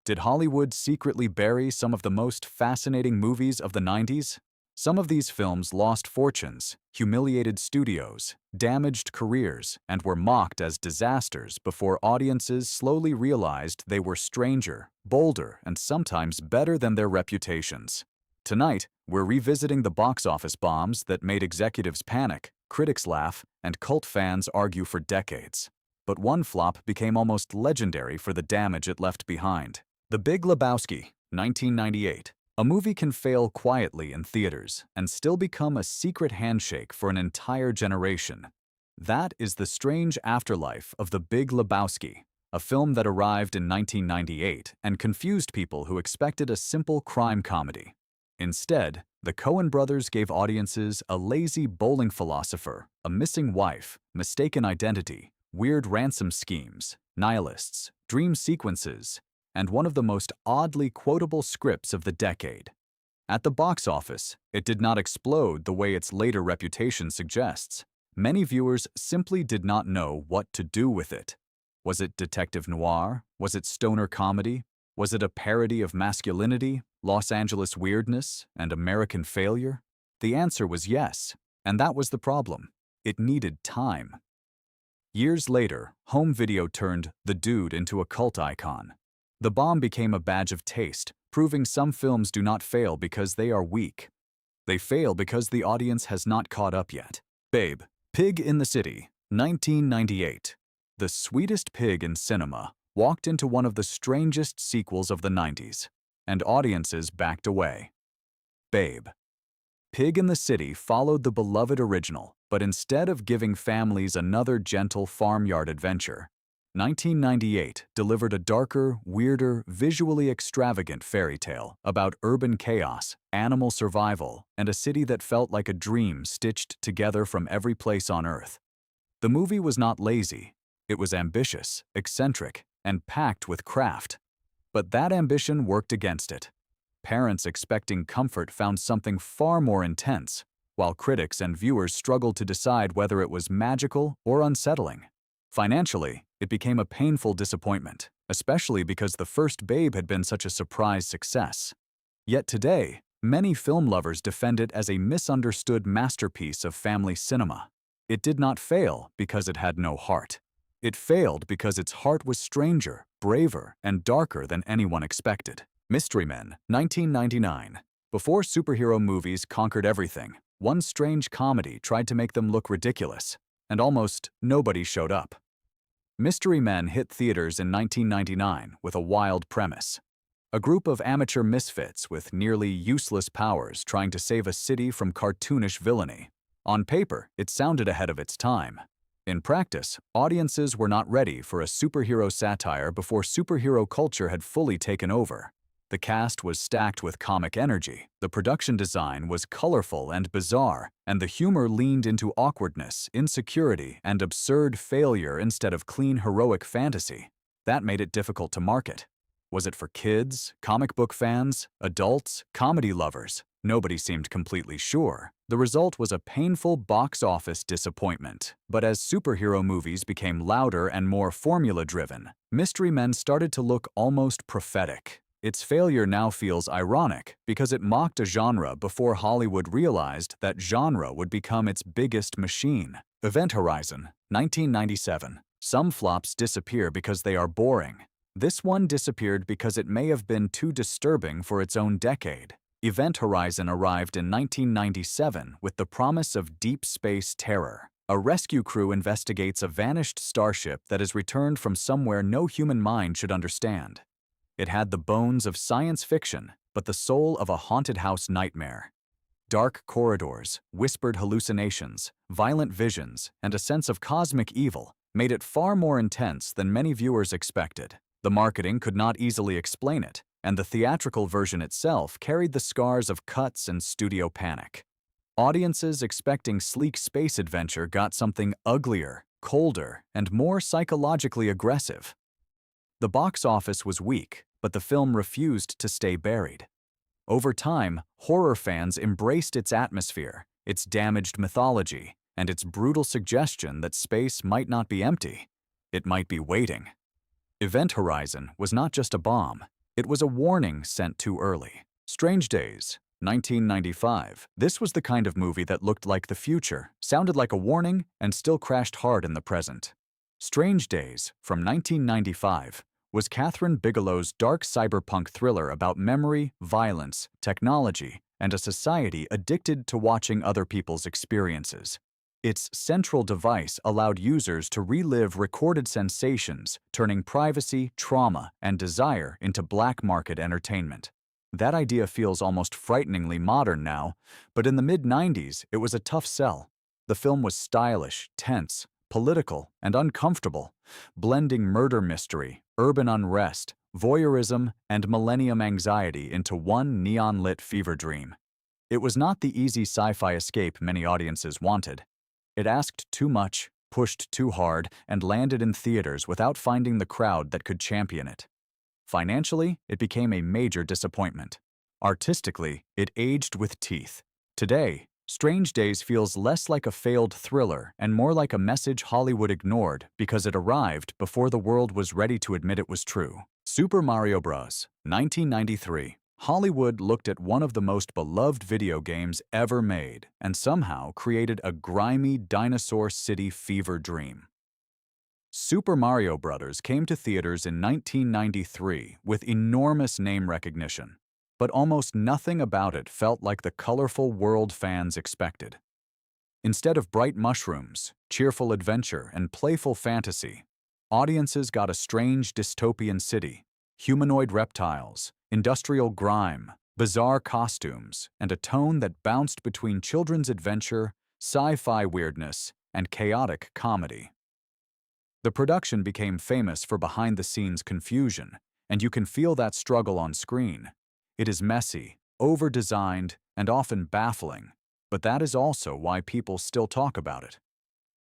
Did Hollywood secretly bury some of the most fascinating movies of the 90s? Some of these films lost fortunes, humiliated studios, damaged careers, and were mocked as disasters before audiences slowly realized they were stranger, bolder, and sometimes better than their reputations. Tonight, we're revisiting the box office bombs that made executives panic, critics laugh, and cult fans argue for decades. But one flop became almost legendary for the damage it left behind. The Big Lebowski, 1998. A movie can fail quietly in theaters and still become a secret handshake for an entire generation. That is the strange afterlife of The Big Lebowski, a film that arrived in 1998 and confused people who expected a simple crime comedy. Instead, the Coen brothers gave audiences a lazy bowling philosopher, a missing wife, mistaken identity, weird ransom schemes, nihilists, dream sequences, and one of the most oddly quotable scripts of the decade. At the box office, it did not explode the way its later reputation suggests. Many viewers simply did not know what to do with it. Was it detective noir? Was it stoner comedy? Was it a parody of masculinity, Los Angeles weirdness, and American failure? The answer was yes, and that was the problem. It needed time. Years later, home video turned The Dude into a cult icon. The bomb became a badge of taste, proving some films do not fail because they are weak. They fail because the audience has not caught up yet. Babe, Pig in the City, 1998. The sweetest pig in cinema walked into one of the strangest sequels of the 90s, and audiences backed away. Babe. Pig in the City followed the beloved original, but instead of giving families another gentle farmyard adventure, 1998 delivered a darker, weirder, visually extravagant fairy tale about urban chaos, animal survival, and a city that felt like a dream stitched together from every place on Earth. The movie was not lazy. It was ambitious, eccentric, and packed with craft. But that ambition worked against it. Parents expecting comfort found something far more intense, while critics and viewers struggled to decide whether it was magical or unsettling. Financially, it became a painful disappointment, especially because the first Babe had been such a surprise success. Yet today, many film lovers defend it as a misunderstood masterpiece of family cinema. It did not fail because it had no heart. It failed because its heart was stranger, braver, and darker than anyone expected. Mystery Men, 1999. Before superhero movies conquered everything, one strange comedy tried to make them look ridiculous, and almost nobody showed up. Mystery Men hit theaters in 1999 with a wild premise. A group of amateur misfits with nearly useless powers trying to save a city from cartoonish villainy. On paper, it sounded ahead of its time. In practice, audiences were not ready for a superhero satire before superhero culture had fully taken over. The cast was stacked with comic energy, the production design was colorful and bizarre, and the humor leaned into awkwardness, insecurity, and absurd failure instead of clean heroic fantasy. That made it difficult to market. Was it for kids, comic book fans, adults, comedy lovers? Nobody seemed completely sure. The result was a painful box office disappointment. But as superhero movies became louder and more formula-driven, Mystery Men started to look almost prophetic. Its failure now feels ironic because it mocked a genre before Hollywood realized that genre would become its biggest machine. Event Horizon, 1997. Some flops disappear because they are boring. This one disappeared because it may have been too disturbing for its own decade. Event Horizon arrived in 1997 with the promise of deep space terror. A rescue crew investigates a vanished starship that is returned from somewhere no human mind should understand. It had the bones of science fiction, but the soul of a haunted house nightmare. Dark corridors, whispered hallucinations, violent visions, and a sense of cosmic evil made it far more intense than many viewers expected. The marketing could not easily explain it, and the theatrical version itself carried the scars of cuts and studio panic. Audiences expecting sleek space adventure got something uglier, colder, and more psychologically aggressive. The box office was weak, but the film refused to stay buried. Over time, horror fans embraced its atmosphere, its damaged mythology, and its brutal suggestion that space might not be empty. It might be waiting. Event Horizon was not just a bomb. It was a warning sent too early. Strange Days, 1995. This was the kind of movie that looked like the future, sounded like a warning, and still crashed hard in the present. Strange Days, from 1995, was Catherine Bigelow's dark cyberpunk thriller about memory, violence, technology, and a society addicted to watching other people's experiences. Its central device allowed users to relive recorded sensations, turning privacy, trauma, and desire into black market entertainment. That idea feels almost frighteningly modern now, but in the mid-90s, it was a tough sell. The film was stylish, tense, political, and uncomfortable, blending murder mystery, urban unrest, voyeurism, and millennium anxiety into one neon-lit fever dream. It was not the easy sci-fi escape many audiences wanted. It asked too much, pushed too hard, and landed in theaters without finding the crowd that could champion it. Financially, it became a major disappointment. Artistically, it aged with teeth. Today, Strange Days feels less like a failed thriller and more like a message Hollywood ignored because it arrived before the world was ready to admit it was true. Super Mario Bros. 1993. Hollywood looked at one of the most beloved video games ever made and somehow created a grimy dinosaur city fever dream. Super Mario Bros. Came to theaters in 1993 with enormous name recognition, but almost nothing about it felt like the colorful world fans expected. Instead of bright mushrooms, cheerful adventure, and playful fantasy, audiences got a strange dystopian city, humanoid reptiles, industrial grime, bizarre costumes, and a tone that bounced between children's adventure, sci-fi weirdness, and chaotic comedy. The production became famous for behind-the-scenes confusion, and you can feel that struggle on screen. It is messy, over-designed, and often baffling, but that is also why people still talk about it.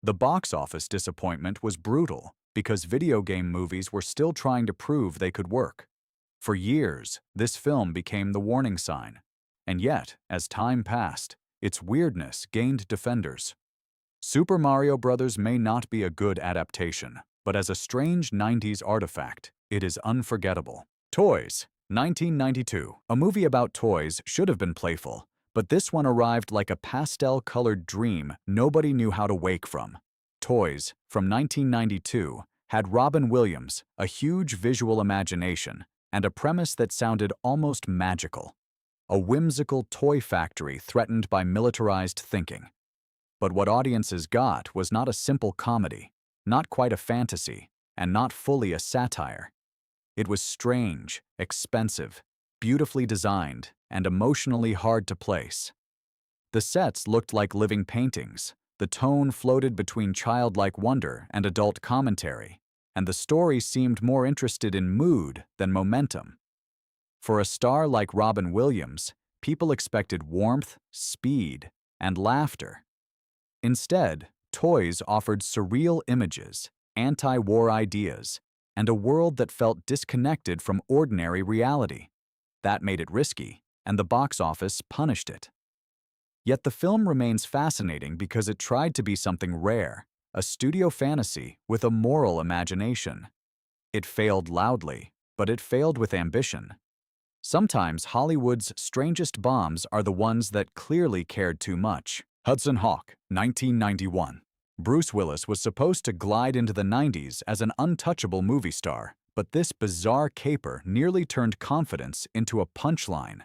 The box office disappointment was brutal because video game movies were still trying to prove they could work. For years, this film became the warning sign, and yet, as time passed, its weirdness gained defenders. Super Mario Bros. May not be a good adaptation, but as a strange 90s artifact, it is unforgettable. Toys, 1992. A movie about toys should have been playful, but this one arrived like a pastel-colored dream nobody knew how to wake from. Toys, from 1992, had Robin Williams, a huge visual imagination, and a premise that sounded almost magical. A whimsical toy factory threatened by militarized thinking. But what audiences got was not a simple comedy, not quite a fantasy, and not fully a satire. It was strange, expensive, beautifully designed, and emotionally hard to place. The sets looked like living paintings, the tone floated between childlike wonder and adult commentary, and the story seemed more interested in mood than momentum. For a star like Robin Williams, people expected warmth, speed, and laughter. Instead, Toys offered surreal images, anti-war ideas, and a world that felt disconnected from ordinary reality. That made it risky, and the box office punished it. Yet the film remains fascinating because it tried to be something rare, a studio fantasy with a moral imagination. It failed loudly, but it failed with ambition. Sometimes Hollywood's strangest bombs are the ones that clearly cared too much. Hudson Hawk, 1991. Bruce Willis was supposed to glide into the 90s as an untouchable movie star, but this bizarre caper nearly turned confidence into a punchline.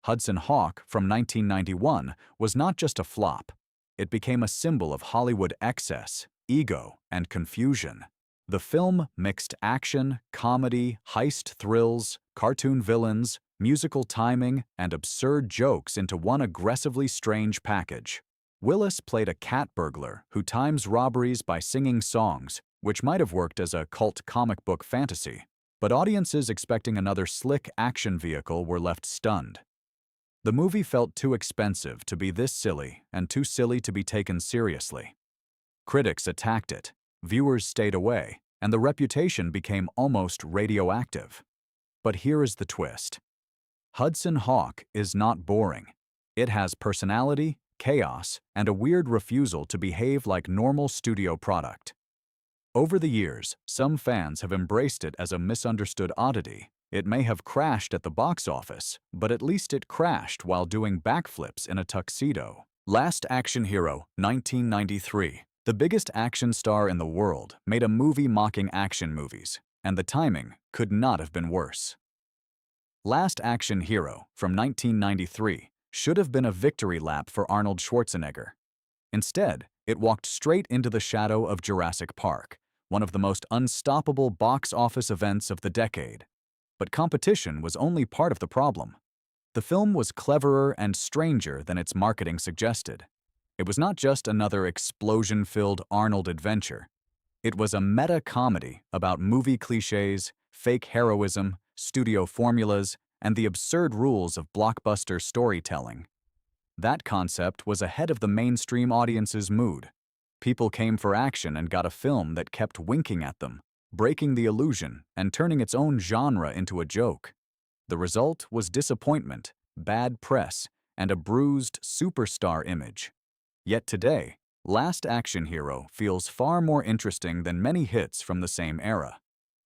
Hudson Hawk from 1991 was not just a flop. It became a symbol of Hollywood excess, ego, and confusion. The film mixed action, comedy, heist thrills, cartoon villains, musical timing, and absurd jokes into one aggressively strange package. Willis played a cat burglar who times robberies by singing songs, which might have worked as a cult comic book fantasy, but audiences expecting another slick action vehicle were left stunned. The movie felt too expensive to be this silly and too silly to be taken seriously. Critics attacked it, viewers stayed away, and the reputation became almost radioactive. But here is the twist. Hudson Hawk is not boring. It has personality, chaos, and a weird refusal to behave like normal studio product. Over the years, some fans have embraced it as a misunderstood oddity, It may have crashed at the box office, but at least it crashed while doing backflips in a tuxedo. Last Action Hero, 1993. The biggest action star in the world made a movie mocking action movies, and the timing could not have been worse. Last Action Hero, from 1993, should have been a victory lap for Arnold Schwarzenegger. Instead, it walked straight into the shadow of Jurassic Park, one of the most unstoppable box office events of the decade. But competition was only part of the problem. The film was cleverer and stranger than its marketing suggested. It was not just another explosion-filled Arnold adventure. It was a meta-comedy about movie cliches, fake heroism, studio formulas, and the absurd rules of blockbuster storytelling. That concept was ahead of the mainstream audience's mood. People came for action and got a film that kept winking at them, breaking the illusion and turning its own genre into a joke. The result was disappointment, bad press, and a bruised superstar image. Yet today, Last Action Hero feels far more interesting than many hits from the same era.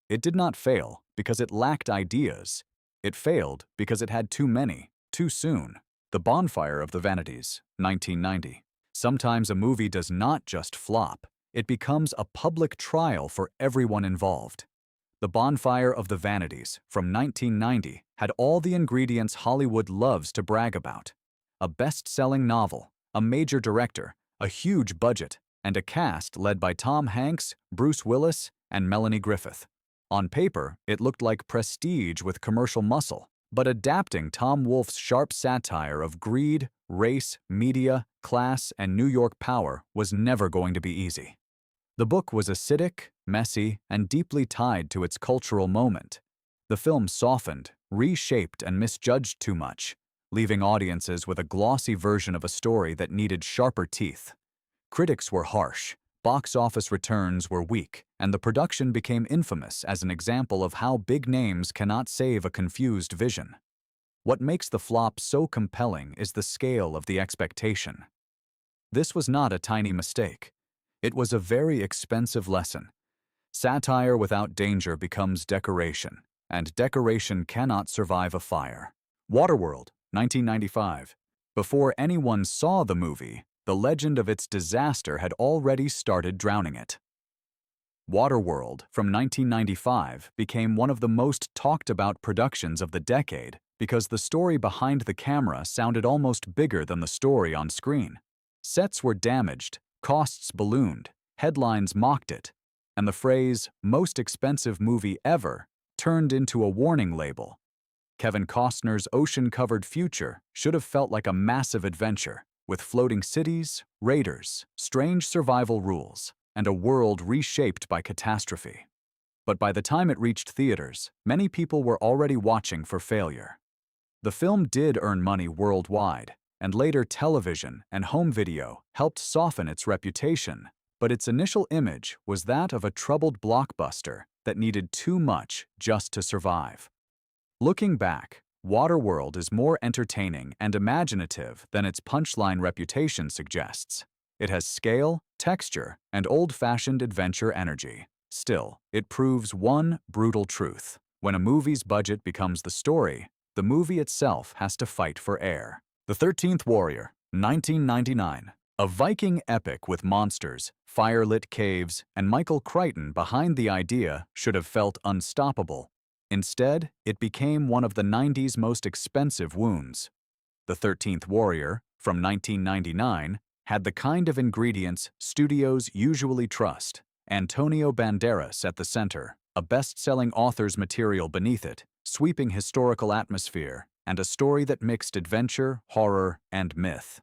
It did not fail because it lacked ideas. It failed because it had too many, too soon. The Bonfire of the Vanities, 1990. Sometimes a movie does not just flop, it becomes a public trial for everyone involved. The Bonfire of the Vanities, from 1990, had all the ingredients Hollywood loves to brag about. A best-selling novel, a major director, a huge budget, and a cast led by Tom Hanks, Bruce Willis, and Melanie Griffith. On paper, it looked like prestige with commercial muscle, but adapting Tom Wolfe's sharp satire of greed, race, media, class, and New York power was never going to be easy. The book was acidic, messy, and deeply tied to its cultural moment. The film softened, reshaped, and misjudged too much, leaving audiences with a glossy version of a story that needed sharper teeth. Critics were harsh, box office returns were weak, and the production became infamous as an example of how big names cannot save a confused vision. What makes the flop so compelling is the scale of the expectation. This was not a tiny mistake. It was a very expensive lesson. Satire without danger becomes decoration, and decoration cannot survive a fire. Waterworld, 1995. Before anyone saw the movie, the legend of its disaster had already started drowning it. Waterworld, from 1995, became one of the most talked-about productions of the decade because the story behind the camera sounded almost bigger than the story on screen. Sets were damaged, costs ballooned, headlines mocked it, and the phrase, "most expensive movie ever," turned into a warning label. Kevin Costner's ocean-covered future should have felt like a massive adventure, with floating cities, raiders, strange survival rules, and a world reshaped by catastrophe. But by the time it reached theaters, many people were already watching for failure. The film did earn money worldwide, and later television and home video helped soften its reputation, but its initial image was that of a troubled blockbuster that needed too much just to survive. Looking back, Waterworld is more entertaining and imaginative than its punchline reputation suggests. It has scale, texture, and old-fashioned adventure energy. Still, it proves one brutal truth. When a movie's budget becomes the story, the movie itself has to fight for air. The 13th Warrior, 1999. A Viking epic with monsters, fire-lit caves, and Michael Crichton behind the idea should have felt unstoppable. Instead, it became one of the 90s most expensive wounds. The 13th Warrior, from 1999, had the kind of ingredients studios usually trust. Antonio Banderas at the center, a best-selling author's material beneath it, sweeping historical atmosphere, and a story that mixed adventure, horror, and myth.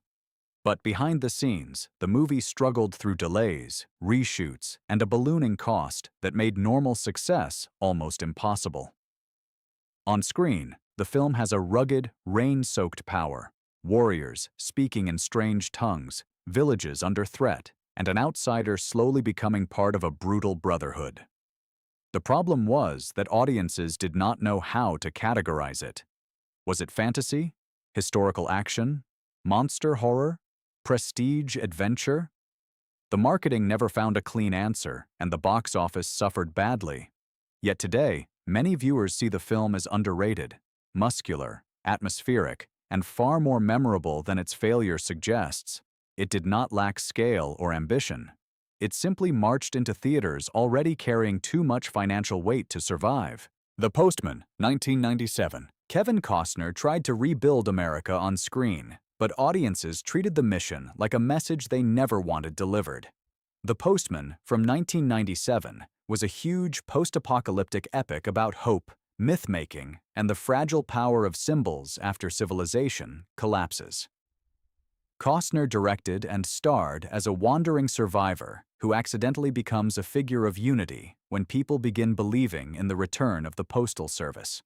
But behind the scenes, the movie struggled through delays, reshoots, and a ballooning cost that made normal success almost impossible. On screen, the film has a rugged, rain-soaked power, warriors speaking in strange tongues, villages under threat, and an outsider slowly becoming part of a brutal brotherhood. The problem was that audiences did not know how to categorize it. Was it fantasy? Historical action? Monster horror? Prestige adventure? The marketing never found a clean answer, and the box office suffered badly. Yet today, Many viewers see the film as underrated, muscular, atmospheric, and far more memorable than its failure suggests. It did not lack scale or ambition. It simply marched into theaters already carrying too much financial weight to survive. The Postman, 1997. Kevin Costner tried to rebuild America on screen, but audiences treated the mission like a message they never wanted delivered. The Postman, from 1997, was a huge post-apocalyptic epic about hope, myth-making, and the fragile power of symbols after civilization collapses. Costner directed and starred as a wandering survivor who accidentally becomes a figure of unity when people begin believing in the return of the Postal Service.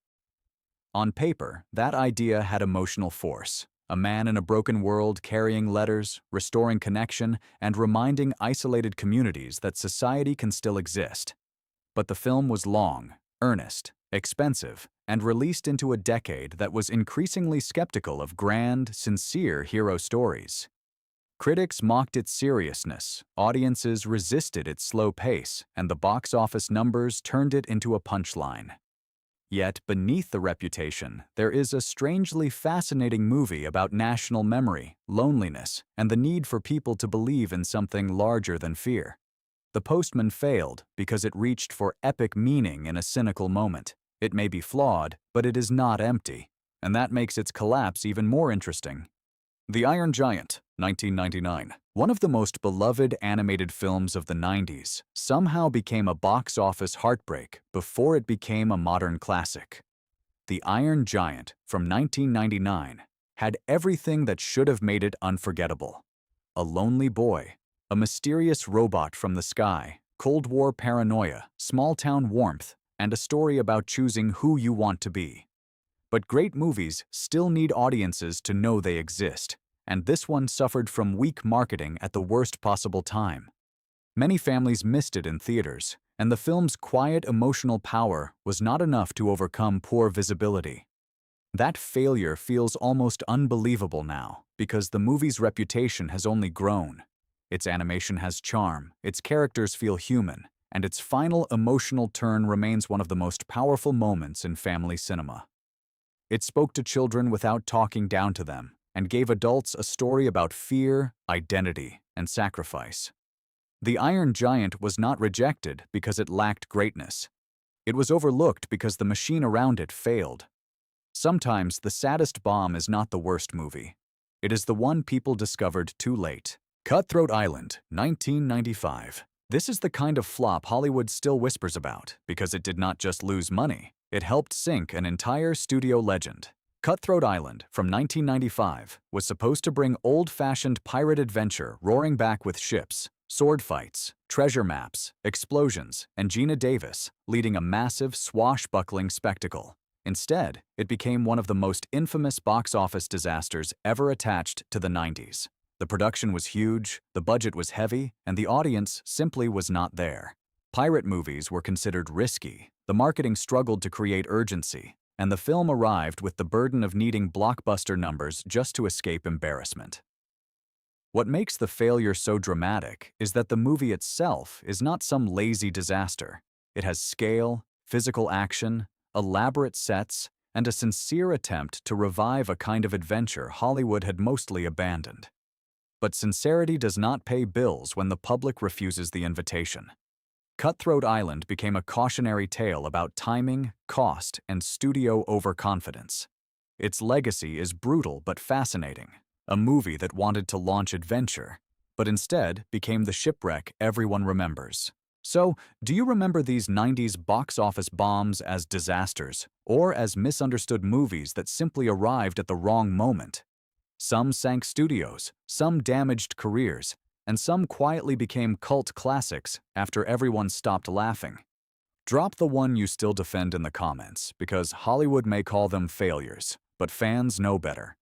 On paper, that idea had emotional force. A man in a broken world carrying letters, restoring connection, and reminding isolated communities that society can still exist. But the film was long, earnest, expensive, and released into a decade that was increasingly skeptical of grand, sincere hero stories. Critics mocked its seriousness, audiences resisted its slow pace, and the box office numbers turned it into a punchline. Yet, beneath the reputation, there is a strangely fascinating movie about national memory, loneliness, and the need for people to believe in something larger than fear. The Postman failed because it reached for epic meaning in a cynical moment. It may be flawed, but it is not empty, and that makes its collapse even more interesting. The Iron Giant, 1999. One of the most beloved animated films of the 90s, somehow became a box office heartbreak before it became a modern classic. The Iron Giant, from 1999, had everything that should have made it unforgettable. A lonely boy, a mysterious robot from the sky, Cold War paranoia, small-town warmth, and a story about choosing who you want to be. But great movies still need audiences to know they exist, and this one suffered from weak marketing at the worst possible time. Many families missed it in theaters, and the film's quiet emotional power was not enough to overcome poor visibility. That failure feels almost unbelievable now, because the movie's reputation has only grown. Its animation has charm, its characters feel human, and its final emotional turn remains one of the most powerful moments in family cinema. It spoke to children without talking down to them, and gave adults a story about fear, identity, and sacrifice. The Iron Giant was not rejected because it lacked greatness. It was overlooked because the machine around it failed. Sometimes the saddest bomb is not the worst movie. It is the one people discovered too late. Cutthroat Island, 1995. This is the kind of flop Hollywood still whispers about because it did not just lose money, it helped sink an entire studio legend. Cutthroat Island, from 1995, was supposed to bring old-fashioned pirate adventure roaring back with ships, sword fights, treasure maps, explosions, and Gina Davis leading a massive, swashbuckling spectacle. Instead, it became one of the most infamous box office disasters ever attached to the 90s. The production was huge, the budget was heavy, and the audience simply was not there. Pirate movies were considered risky, the marketing struggled to create urgency, and the film arrived with the burden of needing blockbuster numbers just to escape embarrassment. What makes the failure so dramatic is that the movie itself is not some lazy disaster. It has scale, physical action, elaborate sets, and a sincere attempt to revive a kind of adventure Hollywood had mostly abandoned. But sincerity does not pay bills when the public refuses the invitation. Cutthroat Island became a cautionary tale about timing, cost, and studio overconfidence. Its legacy is brutal but fascinating, a movie that wanted to launch adventure, but instead became the shipwreck everyone remembers. So, do you remember these 90s box office bombs as disasters, or as misunderstood movies that simply arrived at the wrong moment? Some sank studios, some damaged careers, and some quietly became cult classics after everyone stopped laughing. Drop the one you still defend in the comments, because Hollywood may call them failures, but fans know better.